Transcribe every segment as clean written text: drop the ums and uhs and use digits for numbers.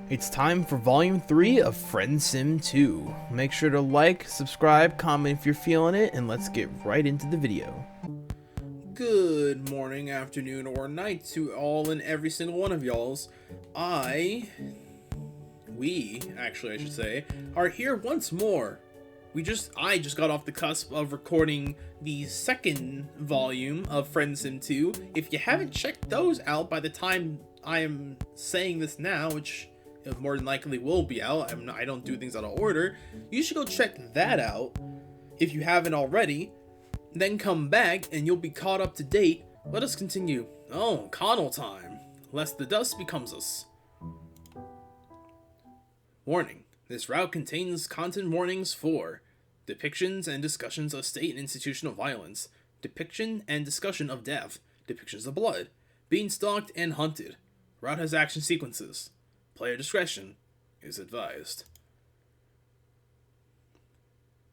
It's time for Volume 3 of Friendsim 2. Make sure to like, subscribe, comment if you're feeling it, and let's get right into the video. Good morning, afternoon, or night to all and every single one of y'alls. We, actually I should say, are here once more. I just got off the cusp of recording the second volume of Friendsim 2. If you haven't checked those out by the time I am saying this now, which it more than likely will be out, I don't do things out of order, you should go check that out if you haven't already. Then come back and you'll be caught up to date. Let us continue. Oh, Konyyl time, lest the dust becomes us. Warning. This route contains content warnings for depictions and discussions of state and institutional violence, depiction and discussion of death, depictions of blood, being stalked and hunted. Route has action sequences. Player discretion is advised.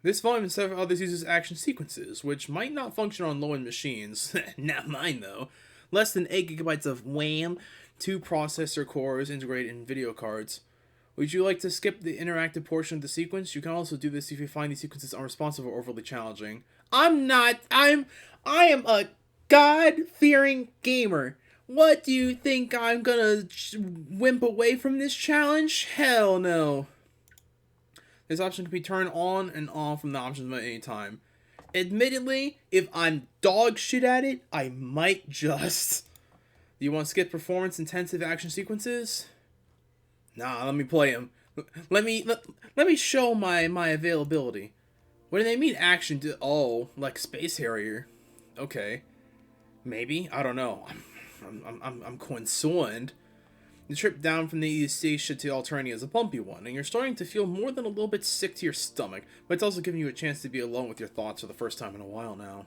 This volume and several others uses action sequences, which might not function on low-end machines. Not mine, though. Less than 8 gigabytes of RAM, 2 processor cores integrated in video cards. Would you like to skip the interactive portion of the sequence? You can also do this if you find these sequences unresponsive or overly challenging. I am a God-fearing gamer. What do you think, I'm gonna wimp away from this challenge? Hell no. This option can be turned on and off from the options at any time. Admittedly, if I'm dog shit at it, I might just. Do you want to skip performance-intensive action sequences? Nah, let me play them. Let me show my availability. What do they mean action? Oh, like Space Harrier. Okay. Maybe? I don't know. I'm concerned. The trip down from the East Station to Alternia is a bumpy one, and you're starting to feel more than a little bit sick to your stomach, but it's also giving you a chance to be alone with your thoughts for the first time in a while now.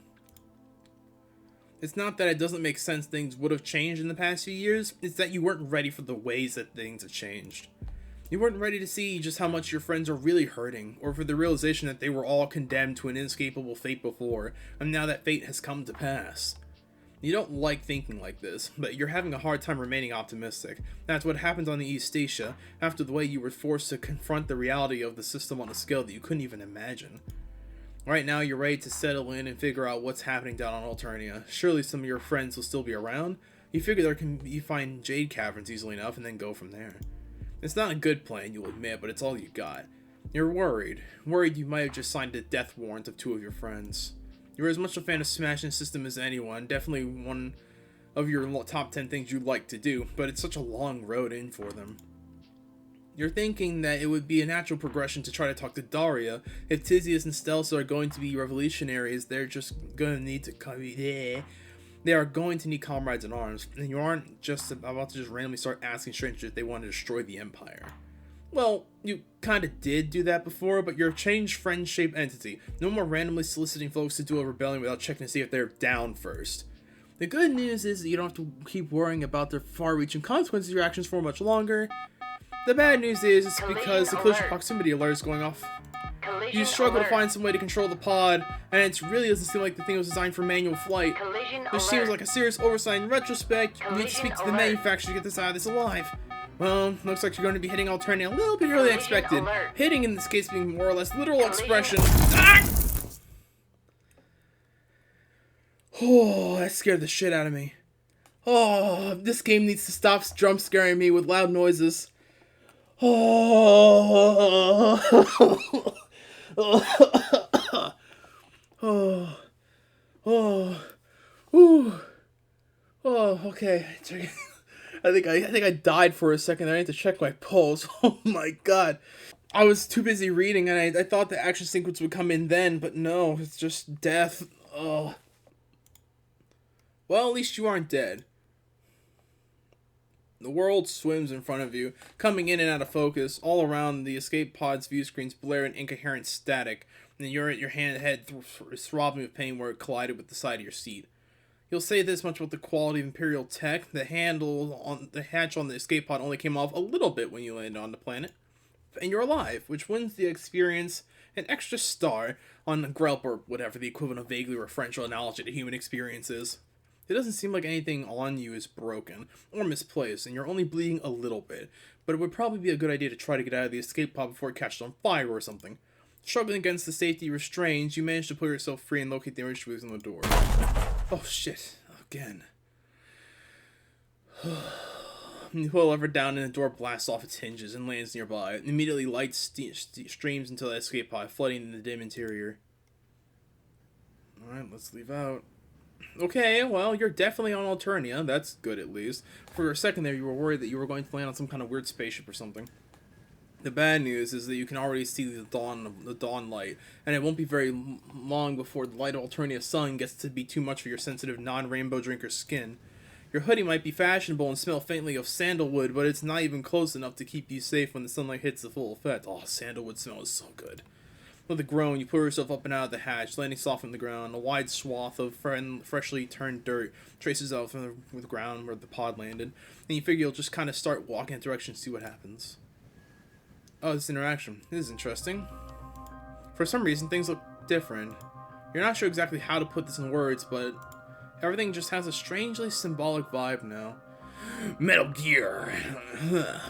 It's not that it doesn't make sense things would have changed in the past few years, it's that you weren't ready for the ways that things have changed. You weren't ready to see just how much your friends are really hurting, or for the realization that they were all condemned to an inescapable fate before, and now that fate has come to pass. You don't like thinking like this, but you're having a hard time remaining optimistic. That's what happened on the East Statia, after the way you were forced to confront the reality of the system on a scale that you couldn't even imagine. Right now, you're ready to settle in and figure out what's happening down on Alternia. Surely some of your friends will still be around. You figure you find jade caverns easily enough and then go from there. It's not a good plan, you'll admit, but it's all you got. You're worried you might have just signed a death warrant of 2 of your friends. You're as much a fan of smashing system as anyone, definitely one of your top 10 things you like to do, but it's such a long road in for them. You're thinking that it would be a natural progression to try to talk to Daria. If Tizius and Stelsa are going to be revolutionaries, they're just going to need to They are going to need comrades in arms, and you aren't just about to just randomly start asking strangers if they want to destroy the Empire. Well, you kinda did do that before, but you're a changed friend-shaped entity. No more randomly soliciting folks to do a rebellion without checking to see if they're down first. The good news is that you don't have to keep worrying about the far-reaching consequences of your actions for much longer. The bad news is it's because the collision proximity alert is going off. You struggle to find some way to control the pod, and it really doesn't seem like the thing was designed for manual flight. Which seems like a serious oversight in retrospect. You need to speak to the manufacturer to get this out of this alive. Well, looks like you're going to be hitting Alternia a little bit earlier than expected. Hitting in this case being more or less literal expression. Ah! Oh, that scared the shit out of me. Oh, this game needs to stop jump scaring me with loud noises. Oh, oh, oh, ooh, oh, okay. I think I died for a second. I need to check my pulse. Oh my god. I was too busy reading and I thought the action sequence would come in then, but no, it's just death. Oh. Well, at least you aren't dead. The world swims in front of you, coming in and out of focus. All around, the escape pod's view screens blare in incoherent static, and your head throbbing with pain where it collided with the side of your seat. You'll say this much about the quality of Imperial tech. The hatch on the escape pod only came off a little bit when you landed on the planet. And you're alive, which wins the experience an extra star on Grelp or whatever the equivalent of vaguely referential analogy to human experience is. It doesn't seem like anything on you is broken or misplaced, and you're only bleeding a little bit, but it would probably be a good idea to try to get out of the escape pod before it catches on fire or something. Struggling against the safety restraints, you manage to pull yourself free and locate the emergency wheels on the door. Oh shit, again. You pull a lever down and the door blasts off its hinges and lands nearby. Immediately light streams into the escape pod, flooding the dim interior. Alright, let's leave out. Okay, well, you're definitely on Alternia. That's good, at least. For a second there, you were worried that you were going to land on some kind of weird spaceship or something. The bad news is that you can already see the dawn light, and it won't be very long before the light of Alternia's sun gets to be too much for your sensitive non-rainbow drinker skin. Your hoodie might be fashionable and smell faintly of sandalwood, but it's not even close enough to keep you safe when the sunlight hits the full effect. Oh, sandalwood smell is so good. With a groan, you pull yourself up and out of the hatch, landing soft on the ground. A wide swath of freshly turned dirt traces out from the ground where the pod landed, and you figure you'll just kind of start walking in that direction and see what happens. Oh, this interaction. This is interesting. For some reason, things look different. You're not sure exactly how to put this in words, but everything just has a strangely symbolic vibe now. Metal Gear.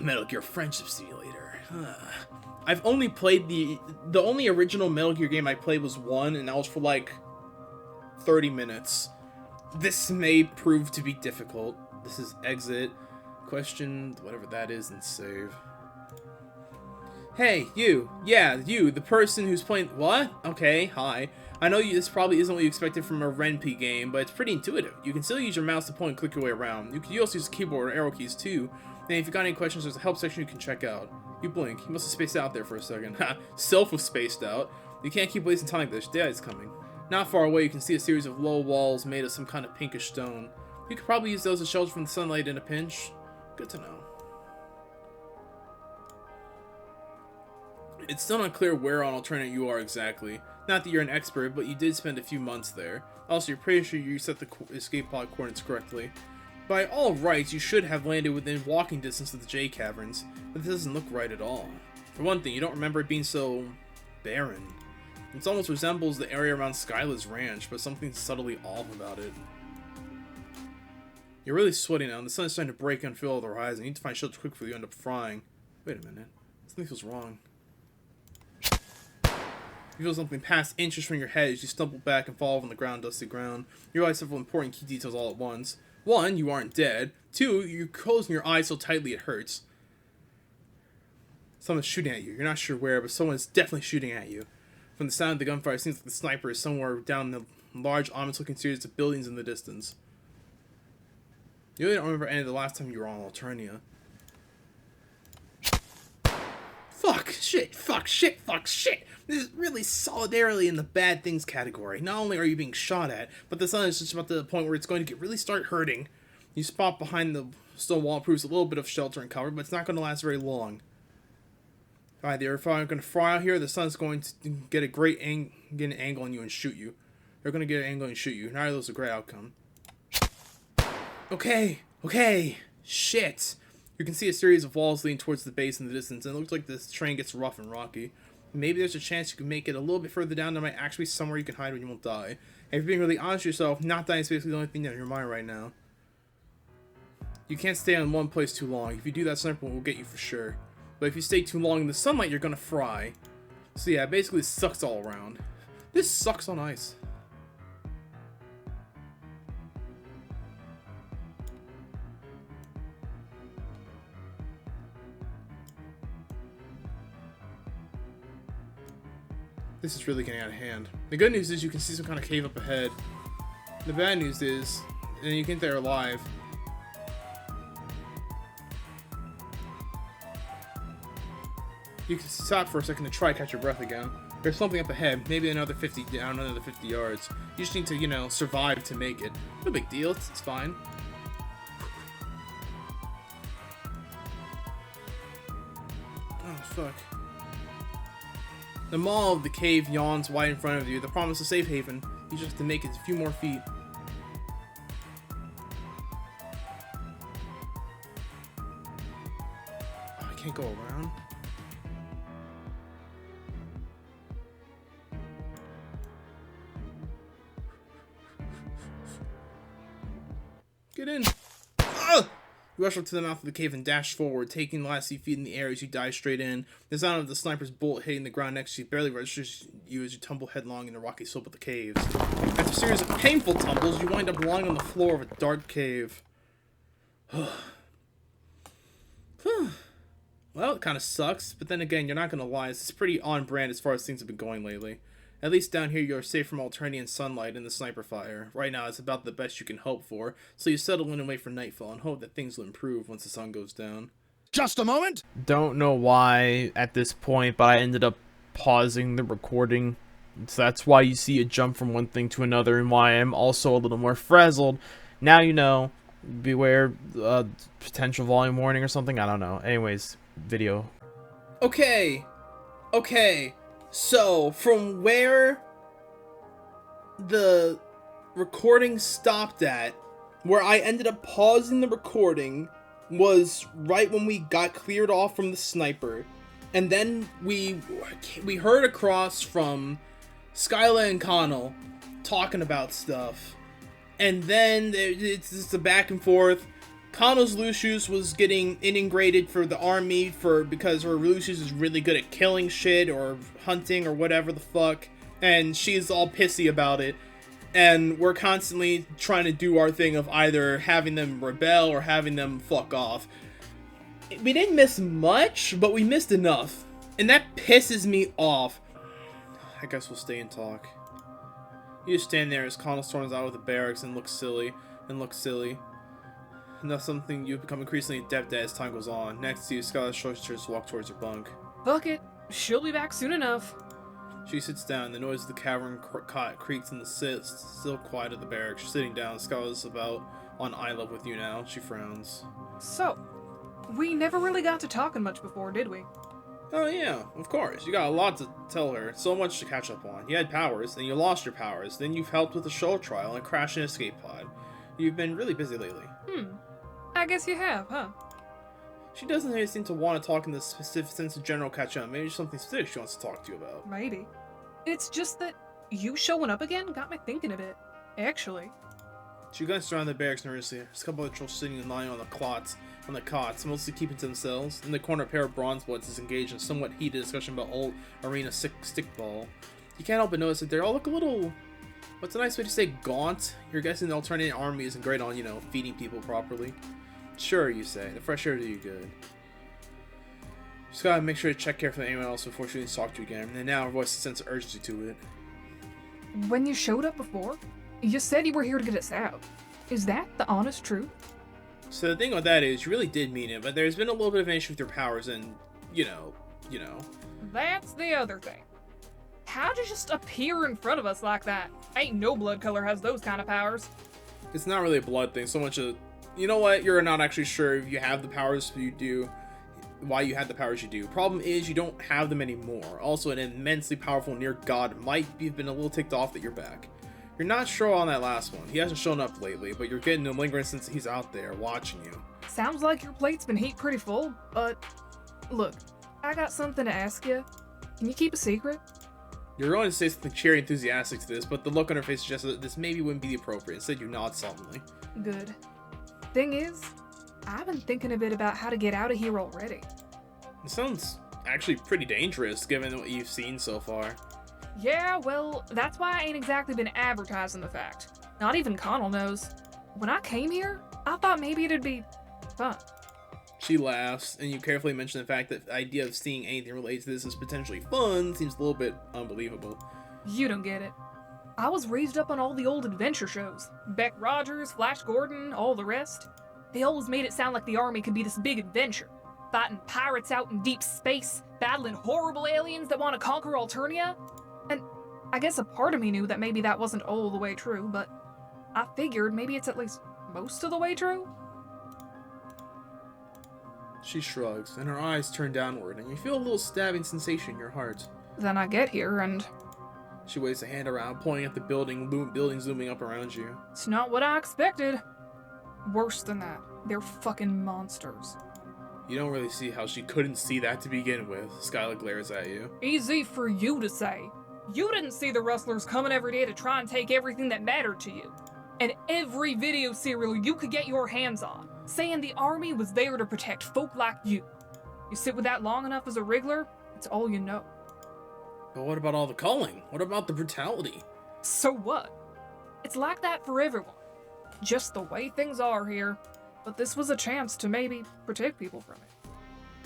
Metal Gear Friendship Simulator. I've only played the only original Metal Gear game I played was 1, and that was for like 30 minutes. This may prove to be difficult. This is exit, question, whatever that is, and save. Hey, you. Yeah, you, the person who's playing... What? Okay, hi. I know this probably isn't what you expected from a RenP game, but it's pretty intuitive. You can still use your mouse to point and click your way around. You can also use the keyboard or arrow keys too. And if you got any questions, there's a help section you can check out. You blink. You must have spaced out there for a second. Ha! Self was spaced out. You can't keep wasting time like this. Daylight's coming. Not far away, you can see a series of low walls made of some kind of pinkish stone. You could probably use those as shelter from the sunlight in a pinch. Good to know. It's still not clear where on Alternia you are exactly. Not that you're an expert, but you did spend a few months there. Also, you're pretty sure you set the escape pod coordinates correctly. By all rights, you should have landed within walking distance of the J Caverns, but this doesn't look right at all. For one thing, you don't remember it being so barren. It almost resembles the area around Skylla's ranch, but something subtly off about it. You're really sweaty now, and the sun is starting to break and fill all the horizon. You need to find shelter quick before you end up frying. Wait a minute. Something feels wrong. You feel something pass inches from your head as you stumble back and fall on the dusty ground. You realize several important key details all at once. 1, you aren't dead. 2, you're closing your eyes so tightly it hurts. Someone's shooting at you. You're not sure where, but someone's definitely shooting at you. From the sound of the gunfire, it seems like the sniper is somewhere down the large, ominous-looking series of buildings in the distance. You really don't remember any of the last time you were on Alternia. Fuck, shit, fuck, shit, fuck, shit. This is really solidarily in the bad things category. Not only are you being shot at, but the sun is just about to the point where it's going to really start hurting. You spot behind the stone wall, proves a little bit of shelter and cover, but it's not going to last very long. Alright, they're going to fry out here. The sun's going to get a great get an angle on you and shoot you. They're going to get an angle and shoot you. Neither of those is a great outcome. Okay, shit. You can see a series of walls leading towards the base in the distance, and it looks like this terrain gets rough and rocky. Maybe there's a chance you can make it a little bit further down. There might actually be somewhere you can hide when you won't die. And if you're being really honest with yourself, not dying is basically the only thing in your mind right now. You can't stay in one place too long. If you do, that sniper will get you for sure. But if you stay too long in the sunlight, you're gonna fry. So yeah, basically it sucks all around. This sucks on ice. This is really getting out of hand. The good news is you can see some kind of cave up ahead. The bad news is, and you think they're alive. You can stop for a second to try to catch your breath again. There's something up ahead, maybe another 50 down, another 50 yards. You just need to, you know, survive to make it. No big deal, it's fine. Oh, fuck. The maw of the cave yawns wide in front of you, the promise of safe haven. You just have to make it a few more feet. Oh, I can't go around. rush up to the mouth of the cave and dash forward, taking the last few feet in the air as you dive straight in. The sound of the sniper's bullet hitting the ground next to you barely registers you as you tumble headlong in the rocky slope of the caves. After a series of painful tumbles, you wind up lying on the floor of a dark cave. Well, it kind of sucks, but then again, you're not going to lie, it's pretty on brand as far as things have been going lately. At least down here, you're safe from Alternia and sunlight and the sniper fire. Right now, it's about the best you can hope for, so you settle in and wait for nightfall and hope that things will improve once the sun goes down. Just a moment! Don't know why at this point, but I ended up pausing the recording. So that's why you see a jump from one thing to another, and why I'm also a little more frazzled. Now you know. Beware potential volume warning or something. I don't know. Anyways, video. Okay. So, from where the recording stopped at, where I ended up pausing the recording, was right when we got cleared off from the sniper. And then we heard across from Skylla and Konyyl talking about stuff. And then it's just a back and forth. Konyl's lusus was getting integrated for the army because her lusus is really good at killing shit or hunting or whatever the fuck. And she's all pissy about it. And we're constantly trying to do our thing of either having them rebel or having them fuck off. We didn't miss much, but we missed enough. And that pisses me off. I guess we'll stay and talk. You just stand there as Konnyl storms out of the barracks and looks silly. And that's something you become increasingly adept at as time goes on. Next to you, Skylla starts to walk towards her bunk. Fuck it. She'll be back soon enough. She sits down. The noise of the cavern cot creaks in the still quiet of the barracks. She's sitting down. Skylla's about on eye level with you now. She frowns. So, we never really got to talking much before, did we? Oh yeah, of course. You got a lot to tell her. So much to catch up on. You had powers, then you lost your powers. Then you've helped with the show trial and crashed an escape pod. You've been really busy lately. I guess you have, huh? She doesn't really seem to want to talk in the specific sense of general catch-up. Maybe there's something specific she wants to talk to you about. Maybe. It's just that you showing up again got me thinking a bit. Actually. She glances around the barracks nervously. There's a couple of trolls sitting and lying on the cots, mostly keeping to themselves. In the corner, a pair of bronzebloods is engaged in a somewhat heated discussion about old arena stickball. You can't help but notice that they all look a little... What's a nice way to say gaunt? You're guessing the Alternia army isn't great on, feeding people properly. Sure, you say. The fresh air do you good. Just gotta make sure to check care for anyone else before she can talk to you again. And now her voice has a sense of urgency to it. When you showed up before, you said you were here to get us out. Is that the honest truth? So the thing with that is, you really did mean it, but there's been a little bit of an issue with your powers, and, you know. That's the other thing. How'd you just appear in front of us like that? Ain't no blood color has those kind of powers. It's not really a blood thing, so much of... You know what? You're not actually sure if you have the powers you do, why you had the powers you do. Problem is, you don't have them anymore. Also, an immensely powerful near god might have been a little ticked off that you're back. You're not sure on that last one. He hasn't shown up lately, but you're getting a lingering sense that he's out there, watching you. Sounds like your plate's been heat pretty full, but... Look, I got something to ask you. Can you keep a secret? You're going to say something cheery enthusiastic to this, but the look on her face suggests that this maybe wouldn't be appropriate. Instead, you nod solemnly. Good. Thing is, I've been thinking a bit about how to get out of here already. It sounds actually pretty dangerous, given what you've seen so far. Yeah, well, that's why I ain't exactly been advertising the fact. Not even Konnyl knows. When I came here, I thought maybe it'd be fun. She laughs, and you carefully mention the fact that the idea of seeing anything related to this as potentially fun seems a little bit unbelievable. You don't get it. I was raised up on all the old adventure shows. Beck Rogers, Flash Gordon, all the rest. They always made it sound like the army could be this big adventure. Fighting pirates out in deep space, battling horrible aliens that want to conquer Alternia. And I guess a part of me knew that maybe that wasn't all the way true, but I figured maybe it's at least most of the way true. She shrugs, and her eyes turn downward, and you feel a little stabbing sensation in your heart. Then I get here and... She waves a hand around, pointing at the buildings looming up around you. It's not what I expected. Worse than that. They're fucking monsters. You don't really see how she couldn't see that to begin with. Skylla glares at you. Easy for you to say. You didn't see the rustlers coming every day to try and take everything that mattered to you. And every video serial you could get your hands on. saying the army was there to protect folk like you. You sit with that long enough as a wriggler, it's all you know. But what about all the culling? What about the brutality? So what? It's like that for everyone. Just the way things are here. But this was a chance to maybe protect people from it.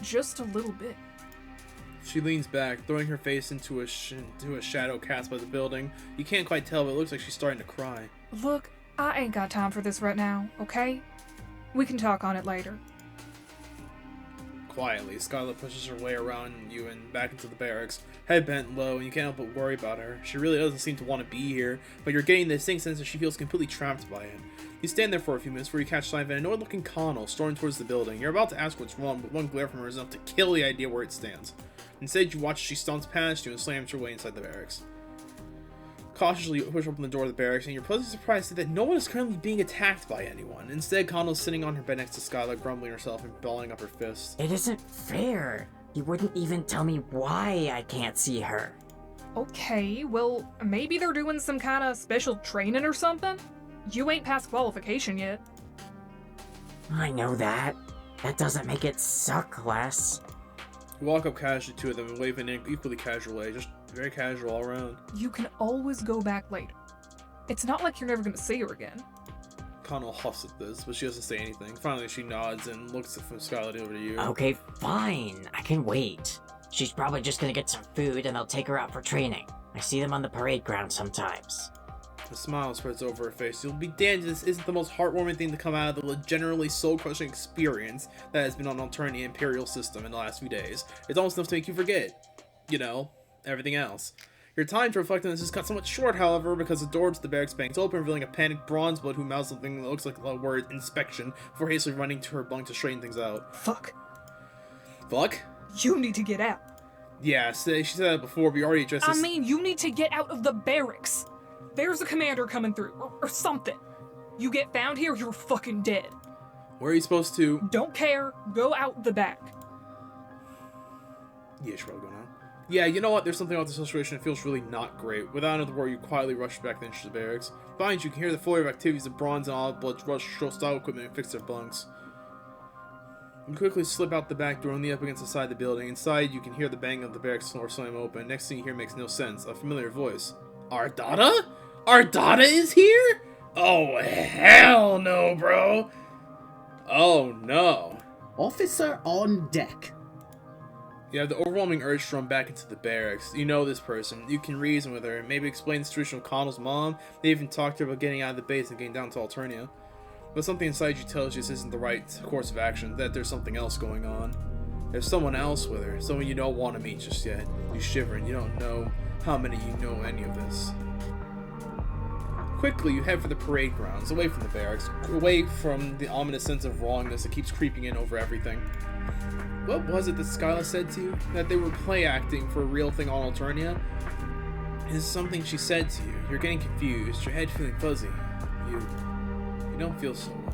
Just a little bit. She leans back, throwing her face into a shadow cast by the building. You can't quite tell, but it looks like she's starting to cry. Look, I ain't got time for this right now, okay? We can talk on it later. Quietly, Skylla pushes her way around you and back into the barracks, head bent low, and you can't help but worry about her. She really doesn't seem to want to be here, but you're getting the distinct sense that she feels completely trapped by it. You stand there for a few minutes before you catch sight of an annoyed-looking Konyyl storming towards the building. You're about to ask what's wrong, but one glare from her is enough to kill the idea where it stands. Instead, you watch as she stomps past you and slams her way inside the barracks. Cautiously, you push open the door of the barracks, and you're pleasantly surprised to see that no one is currently being attacked by anyone. Instead, Konnyll's sitting on her bed next to Skylla, grumbling herself and balling up her fists. It isn't fair. You wouldn't even tell me why I can't see her. Okay, well, maybe they're doing some kind of special training or something? You ain't past qualification yet. I know that. That doesn't make it suck less. You walk up casually to them and wave in an equally casual way, just very casual all around. You can always go back later. It's not like you're never gonna see her again. Konnyl huffs at this, but she doesn't say anything. Finally, she nods and looks from Skylla over to you. Okay, fine. I can wait. She's probably just gonna get some food and they'll take her out for training. I see them on the parade ground sometimes. A smile spreads over her face. You'll be damned if this isn't the most heartwarming thing to come out of the generally soul-crushing experience that has been on Alternia Imperial system in the last few days. It's almost enough to make you forget, you know, everything else. Your time to reflect on this is cut somewhat short, however, because the door to the barracks bangs open, revealing a panicked Bronzeblood who mouths something that looks like the word inspection before hastily running to her bunk to straighten things out. Fuck. Fuck? You need to get out. Yeah, she said that before, but you already addressed this. I mean, you need to get out of the barracks. There's a commander coming through, or something. You get found here, you're fucking dead. Where are you supposed to? Don't care, go out the back. Yeah, she's probably going on. Yeah, you know what? There's something about this situation that feels really not great. Without another word, you quietly rush back into the barracks. Behind you, you can hear the flurry of activities of Bronze and Olive Blood rush style equipment and fix their bunks. You quickly slip out the back door and lean up against the side of the building. Inside, you can hear the bang of the barracks door slam open. Next thing you hear makes no sense. A familiar voice. Ardata? Ardata is here? Oh, hell no, bro. Oh, no. Officer on deck. You have the overwhelming urge to run back into the barracks. You know this person. You can reason with her. Maybe explain the situation with Konnyll's mom. They even talked to her about getting out of the base and getting down to Alternia. But something inside you tells you this isn't the right course of action, that there's something else going on. There's someone else with her, someone you don't want to meet just yet. You shiver and you don't know how many you know any of this. Quickly, you head for the parade grounds, away from the barracks, away from the ominous sense of wrongness that keeps creeping in over everything. What was it that Skylla said to you? That they were play acting for a real thing on Alternia? It is something she said to you. You're getting confused, your head feeling fuzzy. You don't feel so well.